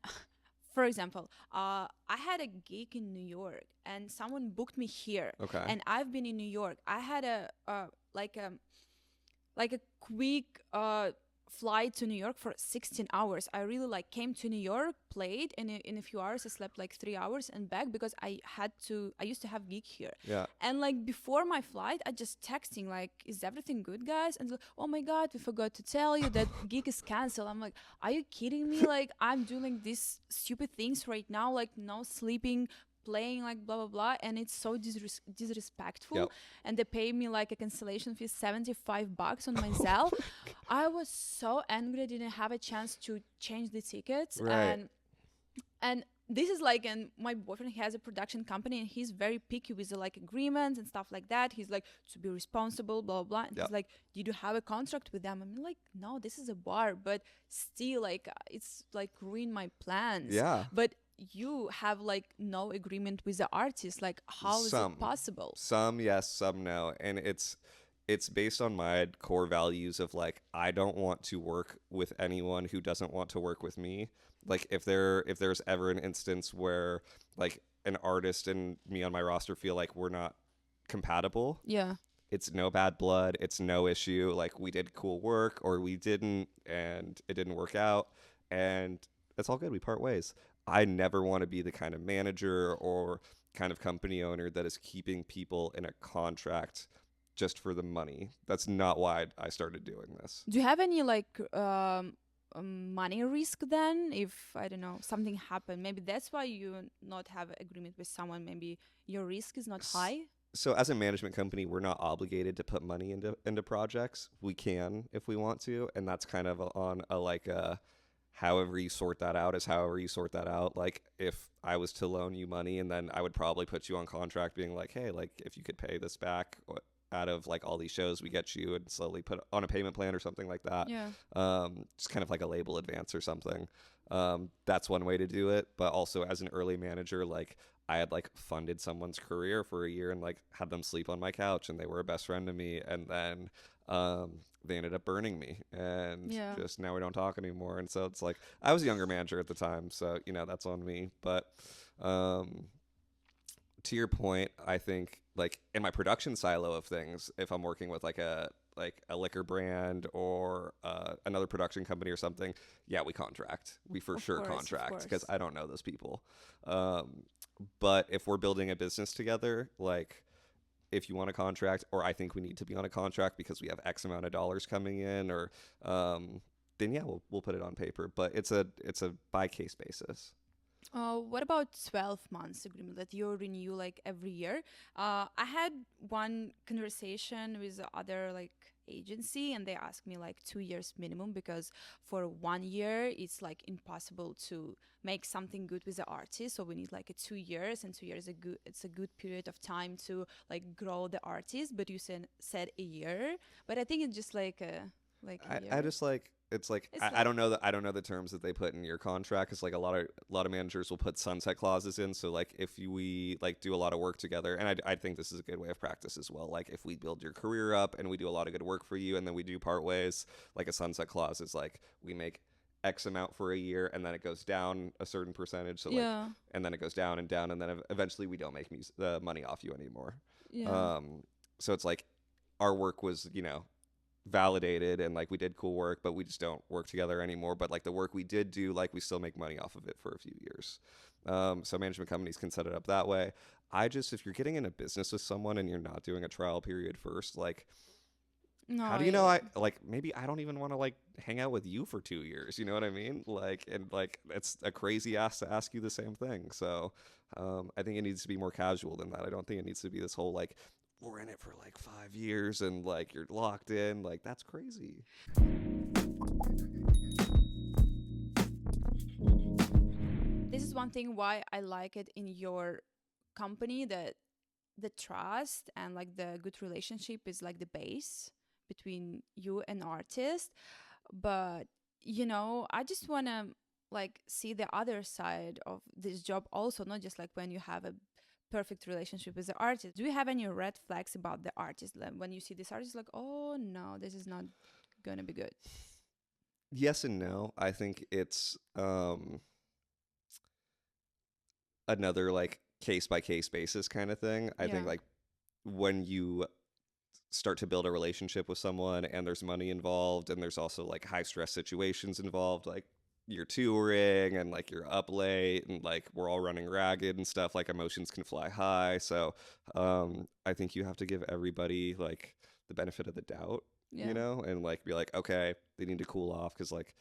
Speaker 2: for example, I had a gig in New York and someone booked me here.
Speaker 1: Okay.
Speaker 2: And I've been in New York. I had a like a quick flight to New York for 16 hours. I really like came to New York, played, and in a few hours I slept like 3 hours and back because I used to have gig here.
Speaker 1: Yeah.
Speaker 2: And like before my flight, I just texting like, is everything good, guys? And like, oh my God, we forgot to tell you that gig is canceled. I'm like, are you kidding me? Like I'm doing like these stupid things right now, like no sleeping, playing like blah blah blah, and it's so disrespectful.
Speaker 1: Yep.
Speaker 2: And they pay me like a cancellation fee $75 on my Zelle. I was so angry I didn't have a chance to change the tickets.
Speaker 1: Right.
Speaker 2: And this is like, and my boyfriend has a production company, and he's very picky with the like agreements and stuff like that. He's like, to be responsible, blah blah. And
Speaker 1: Yeah.
Speaker 2: he's like, did you have a contract with them? I'm like, no, this is a bar, but still, like, it's like ruin my plans.
Speaker 1: Yeah.
Speaker 2: But you have like no agreement with the artist. Like, how is it possible?
Speaker 1: Some yes, some no, and it's based on my core values of like, I don't want to work with anyone who doesn't want to work with me. Like if there's ever an instance where like an artist and me on my roster feel like we're not compatible,
Speaker 2: Yeah.
Speaker 1: it's no bad blood, it's no issue. Like we did cool work or we didn't and it didn't work out, and it's all good. We part ways. I never want to be the kind of manager or kind of company owner that is keeping people in a contract just for the money. That's not why I started doing this.
Speaker 2: Do you have any like money risk then? If I don't know, something happened, maybe that's why you not have agreement with someone. Maybe your risk is not high.
Speaker 1: So as a management company, we're not obligated to put money into projects. We can if we want to, and that's kind of on a like a however you sort that out is however you sort that out. Like if I was to loan you money and then I would probably put you on contract being like, hey, like if you could pay this back out of like all these shows we get you, and slowly put on a payment plan or something like that.
Speaker 2: Yeah.
Speaker 1: Just kind of like a label advance or something. That's one way to do it. But also as an early manager, like I had like funded someone's career for a year and like had them sleep on my couch, and they were a best friend to me, and then they ended up burning me, and just now we don't talk anymore. And so it's like, I was a younger manager at the time, so you know that's on me. But to your point, I think like in my production silo of things, if I'm working with like a liquor brand or another production company or something, yeah, we contract. We for sure contract because I don't know those people. But if we're building a business together, like if you want a contract, or I think we need to be on a contract because we have X amount of dollars coming in, or then yeah, we'll put it on paper. But it's a by case basis.
Speaker 2: What about 12 months agreement that you renew like every year? I had one conversation with the other like agency, and they asked me like 2 years minimum, because for 1 year it's like impossible to make something good with the artist. So we need like a 2 years, and 2 years it's a good period of time to like grow the artist. But you said a year, but I think it's just like a year.
Speaker 1: I just like, it's like I don't know the terms that they put in your contract, because like a lot of managers will put sunset clauses in. So like if we like do a lot of work together, and I think this is a good way of practice as well, like if we build your career up and we do a lot of good work for you and then we do part ways, like a sunset clause is like we make X amount for a year and then it goes down a certain percentage, so like and then it goes down and down, and then eventually we don't make the money off you anymore. So it's like our work was, you know, validated, and like we did cool work, but we just don't work together anymore. But like the work we did do, like we still make money off of it for a few years. So management companies can set it up that way. If you're getting in a business with someone and you're not doing a trial period first, like how do you know maybe I don't even want to like hang out with you for 2 years, you know what I mean? Like, and like it's a crazy ask to ask you the same thing. So I think it needs to be more casual than that. I don't think it needs to be this whole like we're in it for like 5 years and like you're locked in. Like that's crazy.
Speaker 2: This is one thing why I like it in your company, that the trust and like the good relationship is like the base between you and artist. But you know, I just want to like see the other side of this job also, not just like when you have a perfect relationship with the artist. Do you have any red flags about the artist? Like when you see this artist, like, oh no, this is not gonna be good?
Speaker 1: Yes and no. I think it's another like case by case basis kind of thing. I think like when you start to build a relationship with someone and there's money involved and there's also like high stress situations involved, like you're touring and like you're up late and like we're all running ragged and stuff, like emotions can fly high. So I think you have to give everybody like the benefit of the doubt, you know, and like be like, okay, they need to cool off, because like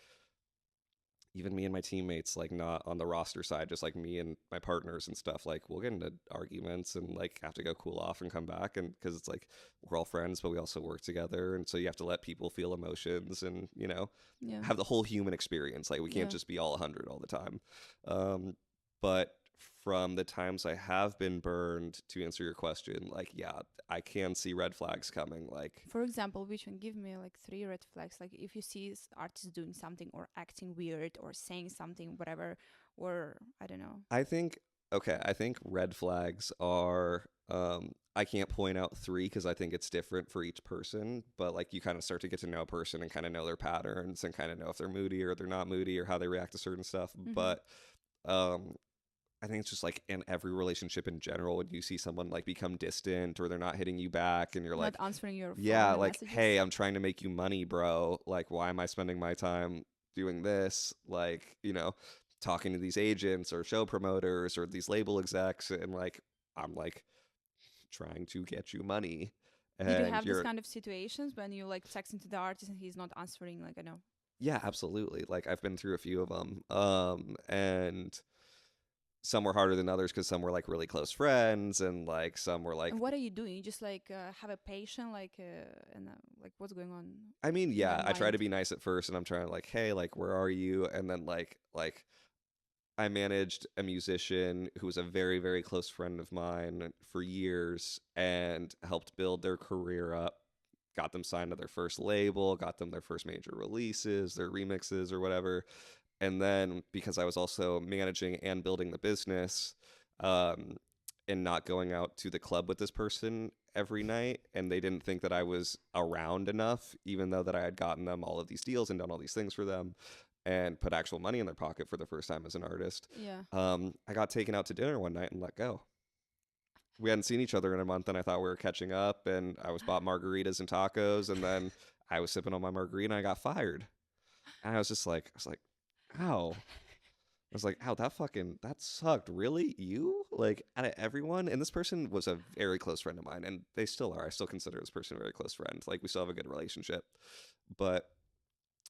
Speaker 1: even me and my teammates, like not on the roster side, just like me and my partners and stuff, like we'll get into arguments and like have to go cool off and come back, and because it's like we're all friends but we also work together, and so you have to let people feel emotions and, you know, have the whole human experience. Like we can't just be all 100 all the time. But from the times I have been burned, to answer your question, like, yeah, I can see red flags coming. Like,
Speaker 2: For example, which one? Give me like three red flags. Like if you see artists doing something or acting weird or saying something, whatever, or I don't know.
Speaker 1: I think, okay, I think red flags are, I can't point out three because I think it's different for each person, but like you kind of start to get to know a person and kind of know their patterns and kind of know if they're moody or they're not moody or how they react to certain stuff.
Speaker 2: Mm-hmm.
Speaker 1: But, um, I think it's just like in every relationship in general, when you see someone like become distant or they're not hitting you back and you're
Speaker 2: Not
Speaker 1: like,
Speaker 2: answering your
Speaker 1: yeah,
Speaker 2: phone and
Speaker 1: like,
Speaker 2: messages.
Speaker 1: hey, I'm trying to make you money, bro. Like, why am I spending my time doing this? Like, talking to these agents or show promoters or these label execs. And like, I'm like trying to get you money.
Speaker 2: Did you
Speaker 1: And
Speaker 2: have this
Speaker 1: you're,
Speaker 2: kind of situations when you like texting to the artist and he's not answering? Like I know.
Speaker 1: yeah, absolutely. Like, I've been through a few of them. And some were harder than others because some were like really close friends and like some were like,
Speaker 2: And what are you doing? You just like have a patient, like, and like what's going on
Speaker 1: I mean,
Speaker 2: in your
Speaker 1: yeah, I try to
Speaker 2: mind?
Speaker 1: be nice at first and I'm trying to like, hey, like, where are you? And then like I managed a musician who was a very, very close friend of mine for years and helped build their career up, got them signed to their first label, got them their first major releases, their remixes or whatever. And then because I was also managing and building the business, um, and not going out to the club with this person every night, and they didn't think that I was around enough, even though that I had gotten them all of these deals and done all these things for them and put actual money in their pocket for the first time as an artist.
Speaker 2: Yeah.
Speaker 1: I got taken out to dinner one night and let go. We hadn't seen each other in a month, and I thought we were catching up, and I was bought margaritas and tacos, and then I was sipping on my margarita and I got fired. And I was like, ow. I was like, ow, that sucked. Really? You? Like, out of everyone? And this person was a very close friend of mine, and they still are. I still consider this person a very close friend. Like, we still have a good relationship. But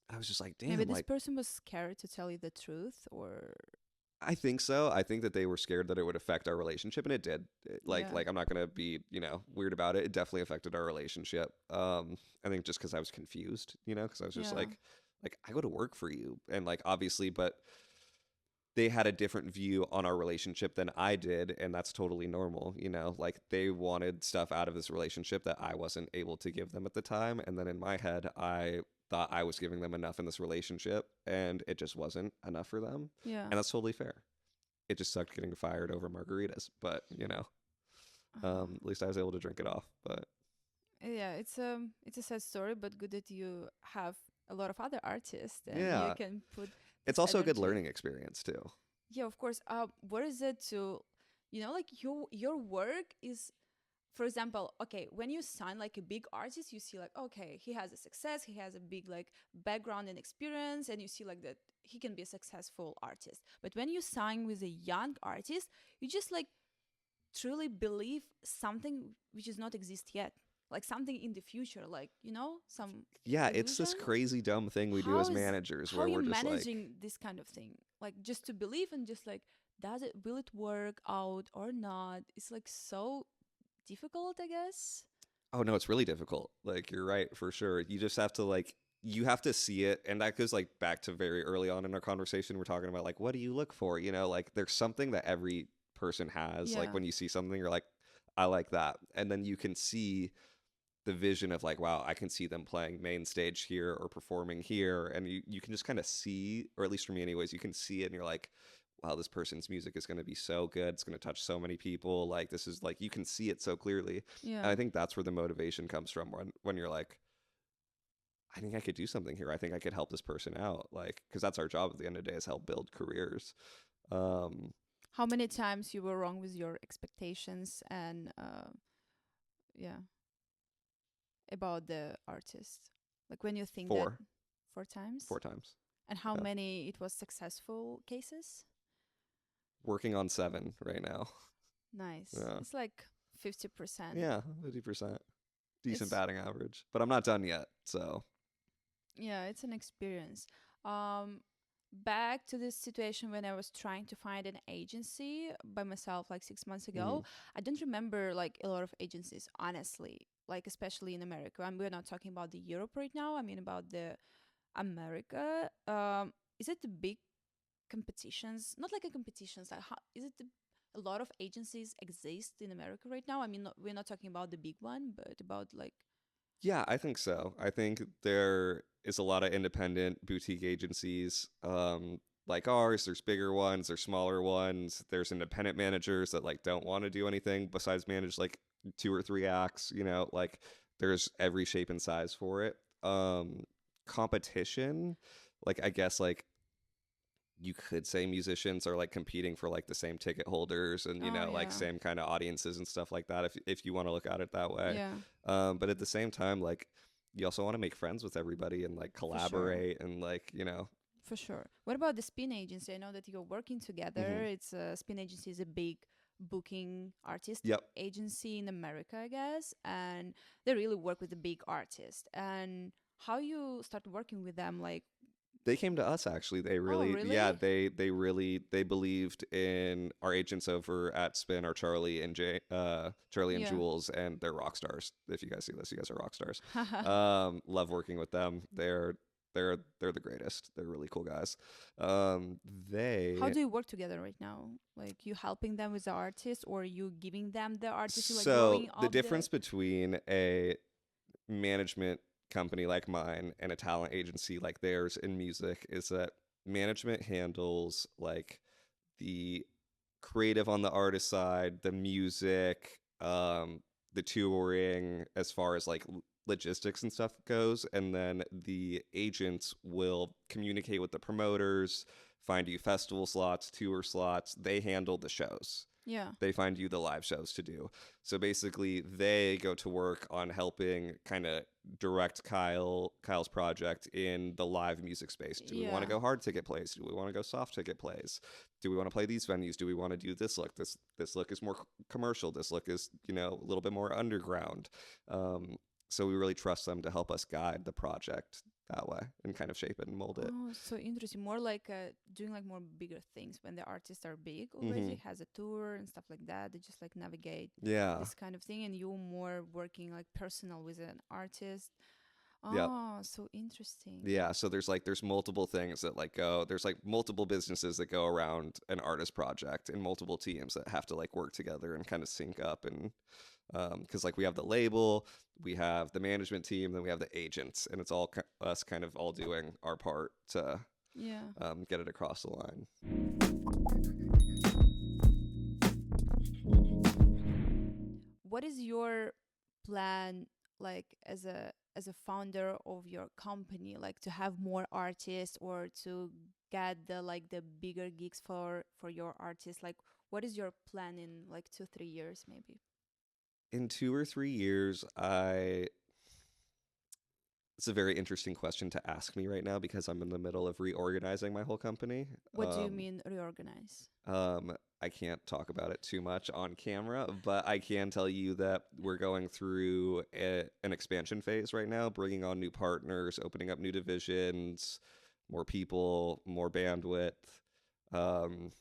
Speaker 1: I was just like,
Speaker 2: Maybe
Speaker 1: damn,
Speaker 2: this
Speaker 1: like,
Speaker 2: person was scared to tell you the truth, or
Speaker 1: I think so. I think that they were scared that it would affect our relationship, and it did. Like,
Speaker 2: yeah,
Speaker 1: I'm not gonna be, weird about it. It definitely affected our relationship. I think just because I was confused, because I was just
Speaker 2: yeah,
Speaker 1: like I go to work for you, and like obviously, but they had a different view on our relationship than I did, and that's totally normal, like they wanted stuff out of this relationship that I wasn't able to give them at the time, and then in my head I thought I was giving them enough in this relationship and it just wasn't enough for them,
Speaker 2: yeah.
Speaker 1: and that's totally fair. It just sucked getting fired over margaritas, but
Speaker 2: Uh,
Speaker 1: at least I was able to drink it off. But
Speaker 2: yeah, it's a sad story, but good that you have a lot of other artists and you
Speaker 1: yeah,
Speaker 2: can put
Speaker 1: it's
Speaker 2: this
Speaker 1: also a good
Speaker 2: energy.
Speaker 1: learning experience too.
Speaker 2: Yeah, of course. What is it to, like your work is, for example, okay, when you sign like a big artist, you see like, okay, he has a success, he has a big like background and experience, and you see like that he can be a successful artist. But when you sign with a young artist, you just like truly believe something which does not exist yet, like something in the future, like some
Speaker 1: Yeah, it's this
Speaker 2: illusion.
Speaker 1: crazy dumb thing we do
Speaker 2: how
Speaker 1: as
Speaker 2: is
Speaker 1: managers
Speaker 2: how
Speaker 1: where
Speaker 2: are you
Speaker 1: we're just like,
Speaker 2: managing this kind of thing, like just to believe and just like, will it work out or not? It's like so difficult, I guess.
Speaker 1: oh no, it's really difficult. Like, you're right, for sure. You just have to like, you have to see it, and that goes like back to very early on in our conversation. We're talking about like, what do you look for? Like there's something that every person has. Like,
Speaker 2: Yeah,
Speaker 1: when you see something, you're like, I like that, and then you can see the vision of like, wow, I can see them playing main stage here or performing here, and you can just kind of see, or at least for me anyways, you can see it and you're like, wow, this person's music is going to be so good, it's going to touch so many people, like this is like, you can see it so clearly. And
Speaker 2: yeah.
Speaker 1: I think that's where the motivation comes from, when you're like, I think I could do something here, I think I could help this person out, like, because that's our job at the end of the day, is help build careers. um
Speaker 2: How many times you were wrong with your expectations and yeah, about the artist, like when you think that
Speaker 1: four
Speaker 2: 4 times?
Speaker 1: 4 times.
Speaker 2: And how
Speaker 1: Yeah,
Speaker 2: many it was successful cases?
Speaker 1: working on 7 right now.
Speaker 2: Nice.
Speaker 1: Yeah,
Speaker 2: It's like 50%.
Speaker 1: yeah, 50%. Decent
Speaker 2: It's,
Speaker 1: batting average, but I'm not done yet. So,
Speaker 2: yeah, it's an experience. Um, Back to this situation when I was trying to find an agency by myself like 6 months
Speaker 1: mhm.
Speaker 2: ago. I don't remember like a lot of agencies, honestly, like especially in America. And we're not talking about the Europe right now. I mean about the America. Is it big? competitions, not like a competitions, like how is it a lot of agencies exist in America right now? I mean, we're not talking about the big one, but about like
Speaker 1: Yeah, I think so. I think there is a lot of independent boutique agencies like ours. There's bigger ones, there's smaller ones. There's independent managers that like don't want to do anything besides manage like 2 or 3 acts, like there's every shape and size for it. Competition, like I guess like you could say musicians are like competing for like the same ticket holders and
Speaker 2: oh
Speaker 1: like
Speaker 2: yeah,
Speaker 1: same kind of audiences and stuff like that if you want to look at it that way.
Speaker 2: yeah,
Speaker 1: But at the same time, like you also want to make friends with everybody and like
Speaker 2: for sure.
Speaker 1: collaborate and like
Speaker 2: For sure. What about the spin agency? I know that you're working together.
Speaker 1: hmm
Speaker 2: It's a spin agency is a big booking artist
Speaker 1: Yep.
Speaker 2: agency in America, I guess, and they really work with the big artists. And how you start working with them? Like,
Speaker 1: They came to us actually. They
Speaker 2: oh,
Speaker 1: really, yeah,
Speaker 2: really?
Speaker 1: they really they believed in our agents over at Spin, our Charlie and
Speaker 2: Yeah.
Speaker 1: Jules, and they're rock stars. If you guys see this, you guys are rock stars. Love working with them. They're the greatest. They're really cool guys.
Speaker 2: How
Speaker 1: They
Speaker 2: do you work together right now? Like, you helping them with the artist, or you giving them the artist? You like
Speaker 1: So
Speaker 2: growing
Speaker 1: the
Speaker 2: up the
Speaker 1: difference between a management company like mine and a talent agency like theirs in music is that management handles like the creative on the artist side, the music, the touring as far as like logistics and stuff goes, and then the agents will communicate with the promoters, find you festival slots, tour slots. They handle the shows.
Speaker 2: yeah,
Speaker 1: They find you the live shows to do. So basically, they go to work on helping kind of direct Kyle's project in the live music space. Do we want to
Speaker 2: yeah,
Speaker 1: go hard ticket plays? Do we want to go soft ticket plays? Do we want to play these venues? Do we want to do this look? This look is more commercial. This look is a little bit more underground. So we really trust them to help us guide the project that way and kind of shape it and mold it.
Speaker 2: oh, so interesting. More like doing like more bigger things when the artists are big
Speaker 1: hmm
Speaker 2: already, has a tour and stuff like that. They just like navigate
Speaker 1: Yeah.
Speaker 2: this kind of thing, and you more working like personal with an artist.
Speaker 1: Yep.
Speaker 2: Oh, so interesting.
Speaker 1: Yeah, so there's multiple things that like go there's like multiple businesses that go around an artist project and multiple teams that have to like work together and kind of sync up and because like we have the label, we have the management team, then we have the agents, and it's all us kind of all doing our part to
Speaker 2: Yeah.
Speaker 1: get it across the line.
Speaker 2: What is your plan like as a founder of your company, like to have more artists or to get the bigger gigs for your artists? Like, what is your plan in like 2 3 years maybe?
Speaker 1: In 2 or 3 years, it's a very interesting question to ask me right now because I'm in the middle of reorganizing my whole company.
Speaker 2: What do you mean reorganize?
Speaker 1: I can't talk about it too much on camera, but I can tell you that we're going through an expansion phase right now, bringing on new partners, opening up new divisions, more people, more bandwidth. Um,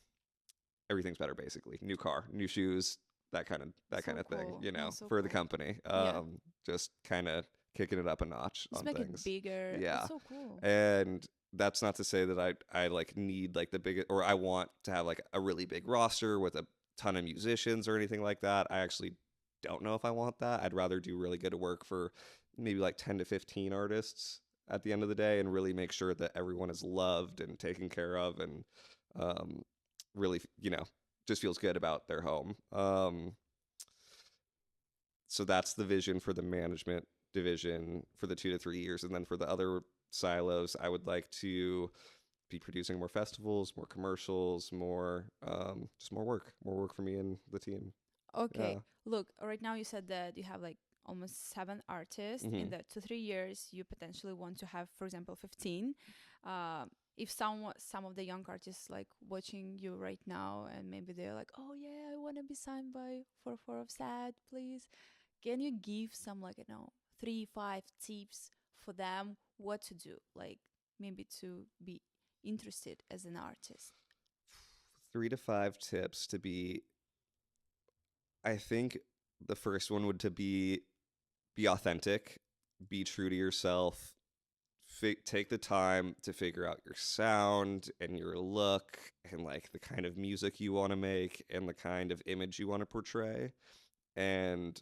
Speaker 1: Everything's better, basically. New car, new shoes, that
Speaker 2: So
Speaker 1: kind of thing,
Speaker 2: cool. No, so
Speaker 1: for the
Speaker 2: cool.
Speaker 1: company.
Speaker 2: Yeah.
Speaker 1: Just kind of kicking it up a notch
Speaker 2: Just
Speaker 1: on
Speaker 2: make it
Speaker 1: things.
Speaker 2: bigger. That's
Speaker 1: Yeah.
Speaker 2: so cool.
Speaker 1: And that's not to say that I like need like the biggest or I want to have like a really big roster with a ton of musicians or anything like that. I actually don't know if I want that. I'd rather do really good work for maybe like 10 to 15 artists at the end of the day and really make sure that everyone is loved and taken care of and um, really, just feels good about their home. So that's the vision for the management division for the 2 to 3 years. And then for the other silos, I would like to be producing more festivals, more commercials, just more work for me and the team.
Speaker 2: Okay.
Speaker 1: Yeah.
Speaker 2: Look, right now you said that you have like almost 7 artists. In
Speaker 1: hmm
Speaker 2: the 2 3 years, you potentially want to have, for example, 15. If some of the young artists like watching you right now, and maybe they're like, "Oh yeah, I want to be signed by 44 of Sad, please." Can you give some like 3 5 tips for them what to do, like maybe to be interested as an artist?
Speaker 1: 3 to 5 tips to be. I think the first one would to be authentic, be true to yourself, take the time to figure out your sound and your look and like the kind of music you want to make and the kind of image you want to portray, and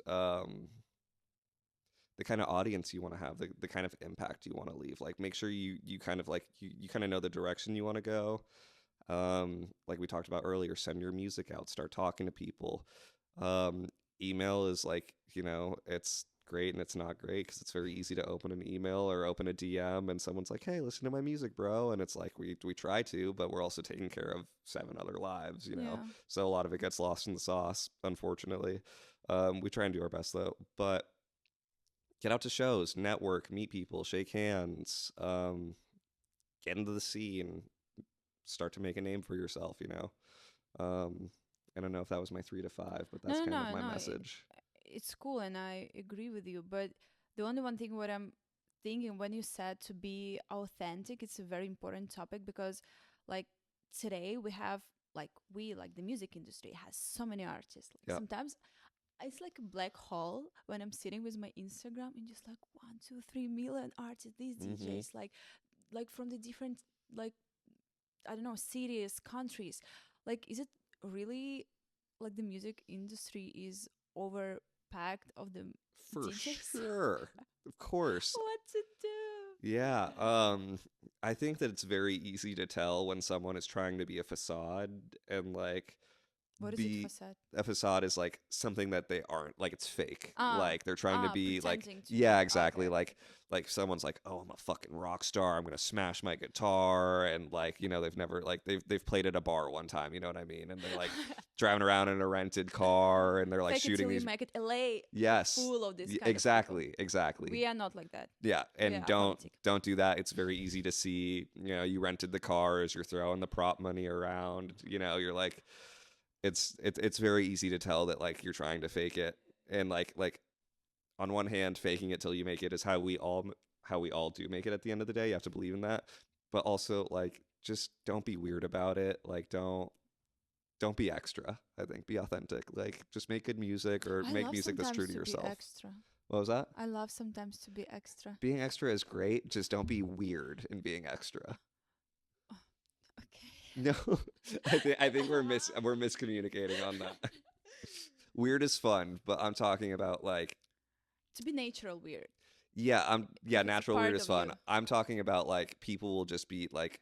Speaker 1: the kind of audience you want to have, the kind of impact you want to leave. Like make sure you kind of like you kind of know the direction you want to go. Like we talked about earlier, send your music out, start talking to people. Email is like, it's great and it's not great because it's very easy to open an email or open a DM and someone's like, hey, listen to my music, bro. And it's like, we try to, but we're also taking care of 7 other lives,
Speaker 2: Yeah.
Speaker 1: So a lot of it gets lost in the sauce, unfortunately. We try and do our best though, but get out to shows, network, meet people, shake hands, get into the scene, start to make a name for yourself, I don't know if that was my 3 to 5, but that's kind of my message.
Speaker 2: It's cool, and I agree with you. But the only one thing what I'm thinking when you said to be authentic, it's a very important topic because, like, today we have like the music industry has so many artists. Like,
Speaker 1: Yeah.
Speaker 2: sometimes it's like a black hole when I'm sitting with my Instagram and just like 1, 2, 3 million artists, these DJs, like from the different, like, I don't know, cities, countries. Like, is it really like the music industry is overpacked of the
Speaker 1: For
Speaker 2: DJs?
Speaker 1: sure. Of course.
Speaker 2: What to do?
Speaker 1: Yeah. I think that it's very easy to tell when someone is trying to be a facade and like
Speaker 2: What is it facade?
Speaker 1: a facade is like something that they aren't, like it's fake.
Speaker 2: Ah,
Speaker 1: Like they're trying to be like,
Speaker 2: pretending to
Speaker 1: yeah,
Speaker 2: be.
Speaker 1: exactly.
Speaker 2: Okay.
Speaker 1: Like someone's like, oh, I'm a fucking rock star. I'm gonna smash my guitar, and like they've never like they've played at a bar one time. You know what I mean? And they're like driving around in a rented car, and they're like
Speaker 2: Fake it
Speaker 1: shooting
Speaker 2: till you
Speaker 1: these.
Speaker 2: make it. LA
Speaker 1: Yes,
Speaker 2: full of this kind of
Speaker 1: exactly, exactly.
Speaker 2: people. We are not like that.
Speaker 1: Yeah,
Speaker 2: We
Speaker 1: and
Speaker 2: are
Speaker 1: don't
Speaker 2: authentic.
Speaker 1: do that. It's very easy to see. You rented the cars, you're throwing the prop money around. You're like, it's very easy to tell that like you're trying to fake it. And like on one hand, faking it till you make it is how we all do make it at the end of the day. You have to believe in that. But also like just don't be weird about it. Like don't be extra. I think be authentic. Like just make good music or
Speaker 2: I
Speaker 1: make
Speaker 2: love
Speaker 1: music that's true
Speaker 2: sometimes
Speaker 1: to
Speaker 2: be
Speaker 1: yourself.
Speaker 2: extra.
Speaker 1: What was that?
Speaker 2: I love sometimes to be extra.
Speaker 1: Being extra is great. Just don't be weird in being extra.
Speaker 2: Okay.
Speaker 1: No, I think we're miscommunicating on that. Weird is fun, but I'm talking about like
Speaker 2: To be natural weird.
Speaker 1: yeah,
Speaker 2: It's
Speaker 1: natural
Speaker 2: part
Speaker 1: weird is
Speaker 2: of
Speaker 1: fun.
Speaker 2: you.
Speaker 1: I'm talking about like people will just be like,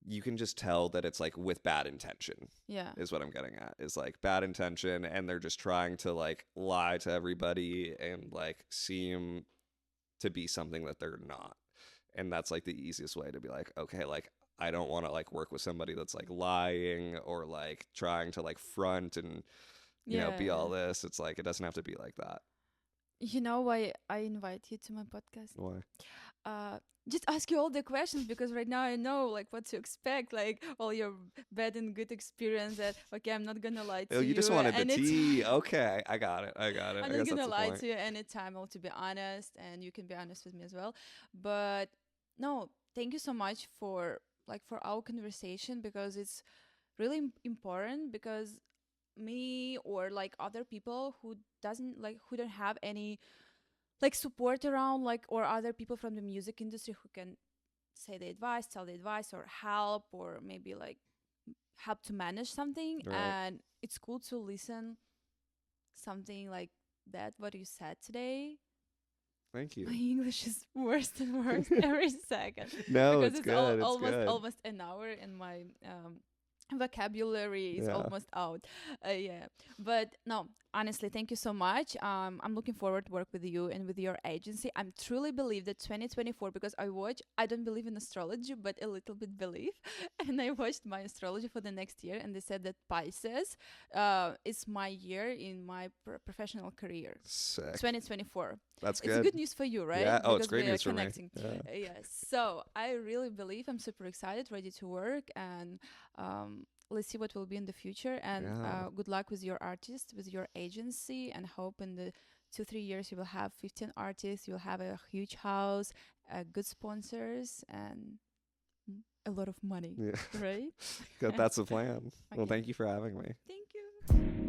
Speaker 1: you can just tell that it's like with bad intention
Speaker 2: Yeah.
Speaker 1: is what I'm getting at. Is like bad intention, and they're just trying to like lie to everybody and like seem to be something that they're not. And that's like the easiest way to be like, okay, like I don't want to like work with somebody that's like lying or like trying to like front and be all this. It's like it doesn't have to be like that.
Speaker 2: You know why I invite you to my podcast?
Speaker 1: Why?
Speaker 2: Just ask you all the questions because right now I know like what to expect, like all your bad and good experience. That okay, I'm not gonna lie to
Speaker 1: Oh,
Speaker 2: you.
Speaker 1: you just wanted the
Speaker 2: anytime.
Speaker 1: tea. Okay, I got it. I got it.
Speaker 2: I'm
Speaker 1: I
Speaker 2: not
Speaker 1: guess
Speaker 2: gonna
Speaker 1: that's the
Speaker 2: lie
Speaker 1: point.
Speaker 2: to you anytime. I want to be honest, and you can be honest with me as well. But no, thank you so much for our conversation because it's really important because me or like other people who don't have any like support around like or other people from the music industry who can say the advice, tell the advice or help or maybe like help to manage something.
Speaker 1: Right.
Speaker 2: And it's cool to listen something like that what you said today.
Speaker 1: Thank you.
Speaker 2: My English is worse and worse every second.
Speaker 1: No,
Speaker 2: Because
Speaker 1: it's good. It's
Speaker 2: almost
Speaker 1: good.
Speaker 2: almost an hour and my vocabulary is
Speaker 1: Yeah.
Speaker 2: almost out. Yeah, but no, honestly, thank you so much. I'm looking forward to work with you and with your agency. I'm truly believe that 2024 because I don't believe in astrology but a little bit believe and I watched my astrology for the next year and they said that Pisces is my year in my professional career.
Speaker 1: Sick.
Speaker 2: 2024.
Speaker 1: That's
Speaker 2: It's
Speaker 1: good.
Speaker 2: good news for you, right?
Speaker 1: Yeah. Oh, it's
Speaker 2: Because
Speaker 1: great
Speaker 2: we are
Speaker 1: news for me.
Speaker 2: connecting.
Speaker 1: Yeah.
Speaker 2: Yes. So I really believe I'm super excited, ready to work, and let's see what will be in the future. And
Speaker 1: Yeah.
Speaker 2: good luck with your artist, with your agency, and hope in the 2-3 years you will have 15 artists, you'll have a huge house, good sponsors, and a lot of money.
Speaker 1: Yeah.
Speaker 2: Right?
Speaker 1: That's the plan. Well,
Speaker 2: Okay.
Speaker 1: thank you for having me.
Speaker 2: Thank you.